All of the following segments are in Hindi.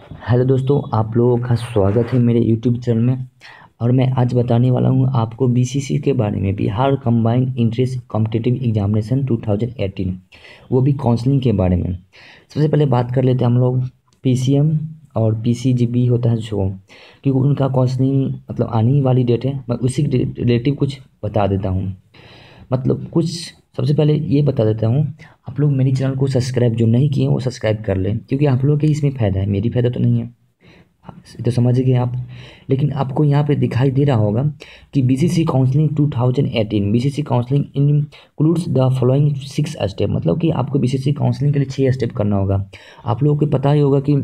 हेलो दोस्तों, आप लोगों का स्वागत है मेरे यूट्यूब चैनल में। और मैं आज बताने वाला हूं आपको बीसीसी के बारे में, Bihar combined entrance competitive examination 2018, वो भी काउंसलिंग के बारे में। सबसे पहले बात कर लेते हैं हम लोग पीसीएम और पीसीजीबी होता है जो, क्योंकि उनका काउंसलिंग मतलब आने ही वाली डेट है। मैं उसी के रिलेटिव कुछ बता देता हूँ। मतलब कुछ सबसे पहले ये बता देता हूँ, आप लोग मेरी चैनल को सब्सक्राइब जो नहीं किए हैं वो सब्सक्राइब कर लें, क्योंकि आप लोग के इसमें फ़ायदा है, मेरी फ़ायदा तो नहीं है। तो समझ गए आप। लेकिन आपको यहाँ पे दिखाई दे रहा होगा कि BCC counselling 2018, BCC counselling includes the following 6 step. मतलब कि आपको बीसीसी काउंसलिंग के लिए 6 स्टेप करना होगा। आप लोगों को पता ही होगा कि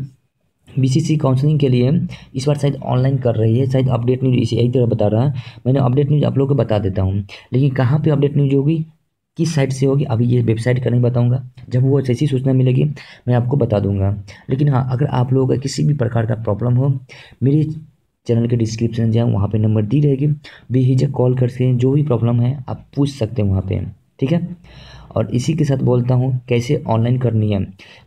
बीसीसी काउंसलिंग के लिए इस बार शायद ऑनलाइन कर रही है, शायद अपडेट न्यूज इसी यही तरह बता रहा है। मैंने अपडेट न्यूज आप लोगों को बता देता हूँ, लेकिन कहाँ पे अपडेट न्यूज होगी, किस साइट से होगी, अभी ये वेबसाइट का नहीं बताऊंगा। जब वो जैसी सूचना मिलेगी मैं आपको बता दूंगा। लेकिन हाँ, अगर आप लोगों का किसी भी प्रकार का प्रॉब्लम हो, मेरे चैनल के डिस्क्रिप्शन जाए, वहाँ पे नंबर दी रहेगी, बेहिचक कॉल करके जो भी प्रॉब्लम है आप पूछ सकते हैं वहाँ पे। ठीक है। और इसी के साथ बोलता हूँ कैसे ऑनलाइन करनी है।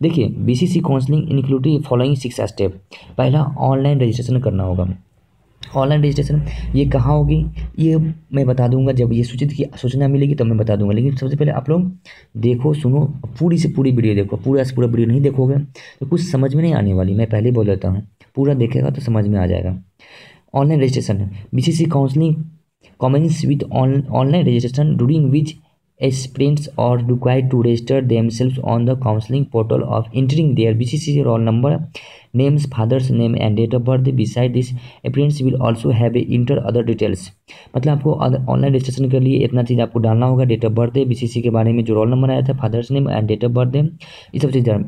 देखिए, BCC counselling including following 6 step. पहला, ऑनलाइन रजिस्ट्रेशन करना होगा। ऑनलाइन रजिस्ट्रेशन ये कहाँ होगी, ये मैं बता दूंगा जब ये सूचित की सूचना मिलेगी तब मैं बता दूंगा। लेकिन सबसे पहले आप लोग देखो, सुनो, पूरी से पूरी वीडियो देखो। पूरा से पूरा वीडियो नहीं देखोगे तो कुछ समझ में नहीं आने वाली, मैं पहले ही बोल देता हूँ। पूरा देखेगा तो समझ में आ जाएगा। Online registration, BCC counselling commence with online registration, during which aspirants are required to register themselves on the counseling portal of entering their BCC roll number, names, father's name and date of birth. Beside this, aspirants will also have enter other details। मतलब आपको ऑनलाइन रजिस्ट्रेशन के लिए इतना चीज़ आपको डालना होगा, डेट ऑफ बर्थ है, बीसीसी के बारे में जो रोल नंबर आया था, father's name and date of birth है, ये सब चीज़ें।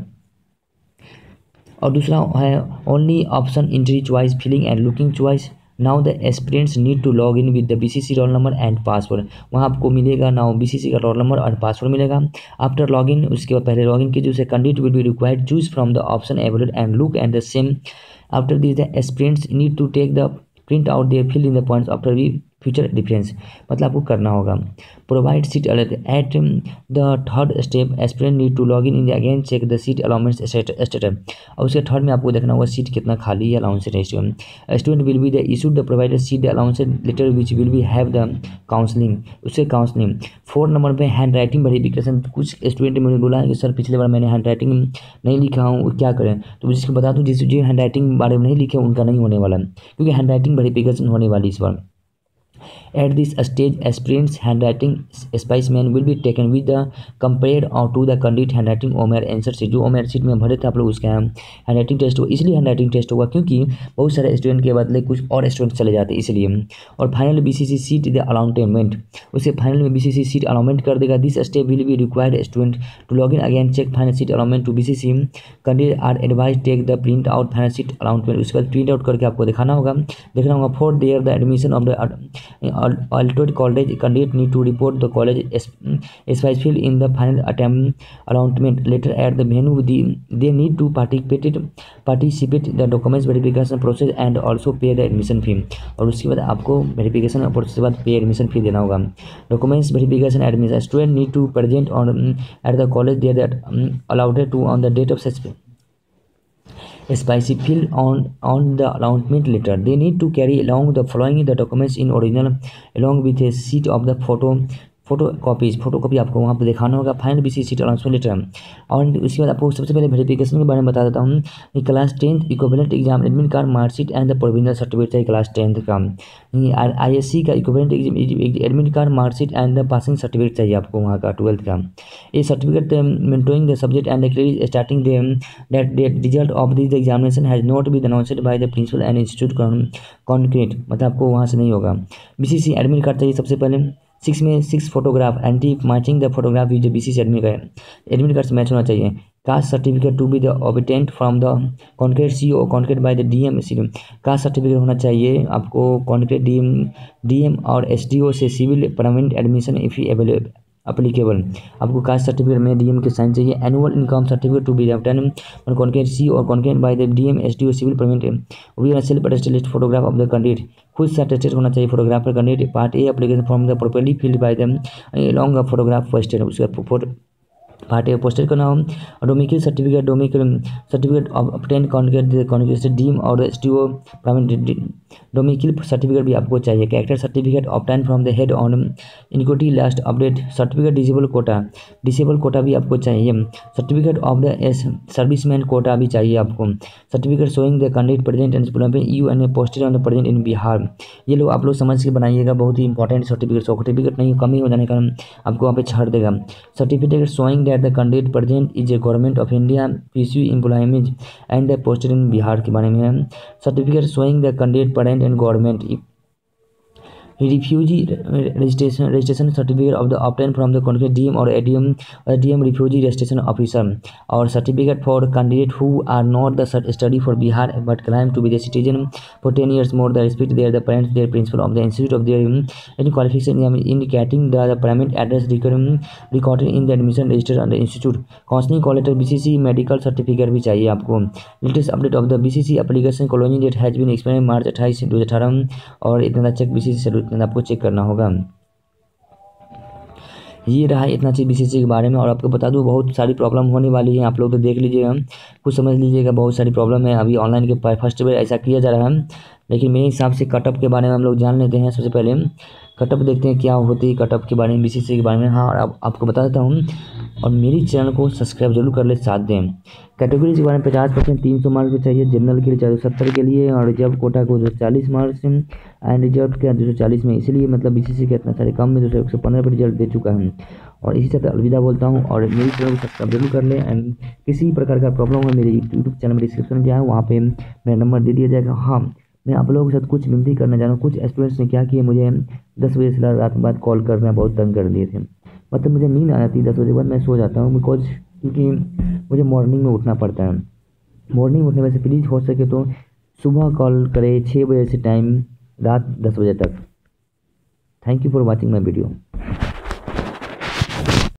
और दूसरा है only option entry choice, filling and looking choice. Now the aspirants need to log in with the BCC roll number and password. वहाँ आपको मिलेगा नाउ बीसीसी का रोल नंबर और पासवर्ड मिलेगा। आफ्टर लॉगिन, उसके बाद पहले लॉगिन कीजिए, उसे candidate will be required choose from the option available and look at the same. After this the aspirants need to take the print out there fill in the points after we future difference. मतलब आपको करना होगा। Provide seat alert at the third step, aspirant need to log in again check the seat allowance status. और उसके थर्ड में आपको देखना होगा सीट कितना खाली है, allowance student will be the issued the provider seat allowance letter which will be have the counselling, उससे काउंसलिंग। 4 नंबर पे हैंड राइटिंग वेरिफिकेशन। कुछ स्टूडेंट मुझे बोला है कि सर पिछले बार मैंने हैंड राइटिंग नहीं लिखा हूँ, क्या करें। तो जिसको बता दूँ, जिस जो हैंड राइटिंग बारे में नहीं लिखे उनका नहीं होने वाला, क्योंकि हैंड राइटिंग वेरिफिकेशन होने वाली इस बार। At this stage, aspirant's handwriting specimen will be taken with the compared or to the candidate handwriting OMR answer से, जो OMR शीट में भरे थे आप लोग उसका हैंडराइटिंग टेस्ट होगा। इसलिए हैंडराइटिंग टेस्ट होगा क्योंकि बहुत सारे स्टूडेंट के बदले कुछ और स्टूडेंट चले जाते हैं, इसलिए। और final BCC seat the allotment, उसे फाइनल में बीसीसी सीट अलाउंटमेंट कर देगा। This step will be required student to log in again check final seat allotment to BCC. Candidate are advise take the print out final seat allotment, उसके बाद प्रिंट आउट करके आपको दिखाना होगा, देखना होगा। For their the admission of the altitude college, candidate need to report the college specified in the final attempt allotment letter at the venue. They need to participate the documents verification process and also pay the admission fee। और उसके बाद आपको वेरिफिकेशन प्रोसेस के बाद पे एडमिशन फी देना होगा। Documents verification admission, student need to present on at the college there that allowed to on the date of spicy fill on the allotment letter. They need to carry along the following the documents in original along with a sheet of the photocopy आपको वहाँ पर दिखाना होगा। Final BC seat announcement letter. और उसके बाद आपको सबसे पहले वेरिफिकेशन के बारे में बता देता हूँ कि class 10th equivalent exam admit card, marksheet and the provisional certificate चाहिए क्लास 10th का। आईएससी का equivalent admit card, marksheet and the passing certificate चाहिए आपको वहाँ का 12th का। ये certificate mentioning the subject and the credit stating that the result of this examination has not been announced by the principal and institute concerned. मतलब आपको वहाँ से नहीं होगा। बीसीसी एडमिट कार्ड चाहिए सबसे पहले। 6 में 6 photograph anti matching the photograph with BCC admit card से मैच होना चाहिए। Caste certificate to be the obtained from the concerned C O concerned by the DM. Caste certificate होना चाहिए आपको कॉन्क्रीट डीएम और एसडीओ से civil permanent admission if applicable. आपको कास्ट सर्टिफिकेट में डीएम के साइन चाहिए। Annual income certificate to be obtain concerned C और concerned by the DM SDO civil permanent self attested photograph of the candidate, खुद से अटेस्टेड होना चाहिए photographer candidate. Part A application form the properly filled by the long photograph first. उसके बाद पार्ट ए पोस्टर का नाम domicile certificate obtain concerned DM और एसटीओ डोमिकल सर्टिफिकेट भी आपको चाहिए। Character certificate obtain from the head on inequity last update certificate disable quota भी आपको चाहिए। Certificate of the serviceman quota भी चाहिए आपको। Certificate showing the candidate present and U N A posted on the present in Bihar. ये लोग आप लोग समझ के बनाइएगा, बहुत ही इंपॉर्टेंट सर्टिफिकेट नहीं कमी हो जाने का आपको वहाँ पे छाड़ देगा। Certificate showing that the candidate present is a government of India PCU employment and the posted in Bihar के बारे में है। Certificate showing the candidate present and government refugee registration certificate of the obtain from the congress DM और एडीएम रिफ्यूजी रजिस्ट्रेशन ऑफिसर और certificate for candidate who are not the study for Bihar but claim to be the citizen for 10 years more the respect their the parents their principal of the institute of their any qualification indicating the payment address recorded in the admission register of the institute. Counselling call letter BCC medical certificate भी चाहिए आपको। Latest update of the BCC application colony date has been expired March 28 2018 और इतना चेक बीसीसी आपको चेक करना होगा। ये रहा इतना चीज़ बीसीसी के बारे में। और आपको बता दूं बहुत सारी प्रॉब्लम होने वाली है, आप लोग तो देख लीजिएगा, कुछ समझ लीजिएगा, बहुत सारी प्रॉब्लम है। अभी ऑनलाइन के फर्स्ट बार ऐसा किया जा रहा है, लेकिन मेरे हिसाब से कटअप के बारे में हम लोग जान लेते हैं। सबसे पहले कटअप देखते हैं क्या होती है कटअप के बारे में, बीसीसी के बारे में। हाँ, और अब आपको बता देता हूँ, और मेरी चैनल को सब्सक्राइब जरूर कर ले, साथ दें। कैटेगरी के बारे में 50% 300 मार्क्स भी चाहिए, जनरल के लिए 470 के लिए, और रिजर्व कोटा को 240 मार्क्स एंड रिजर्व के 240 में। इसलिए मतलब बीसीसी के इतना सारे कम में 115 पर रिजल्ट दे चुका है। और इसी तरह अलविदा बोलता हूँ, और मेरी चैनल को सब्सक्राइब जरूर कर लें। एंड किसी प्रकार का प्रॉब्लम हो मेरे यूट्यूब चैनल में डिस्क्रिप्शन में है, वहाँ पे मेरा नंबर दे दिया जाएगा। हाँ, मैं आप लोगों के साथ कुछ विनती करना चाह रहा हूँ। कुछ स्टूडेंट्स ने क्या किया, मुझे 10 बजे से रात बाद कॉल करना बहुत तंग कर दिए थे। मतलब मुझे नींद आ जाती है 10 बजे के बाद, मैं सो जाता हूँ क्योंकि मुझे मॉर्निंग में उठना पड़ता है। मॉर्निंग में उठने वैसे प्लीज़ हो सके तो सुबह कॉल करें 6 बजे से टाइम रात 10 बजे तक। Thank you for watching my video.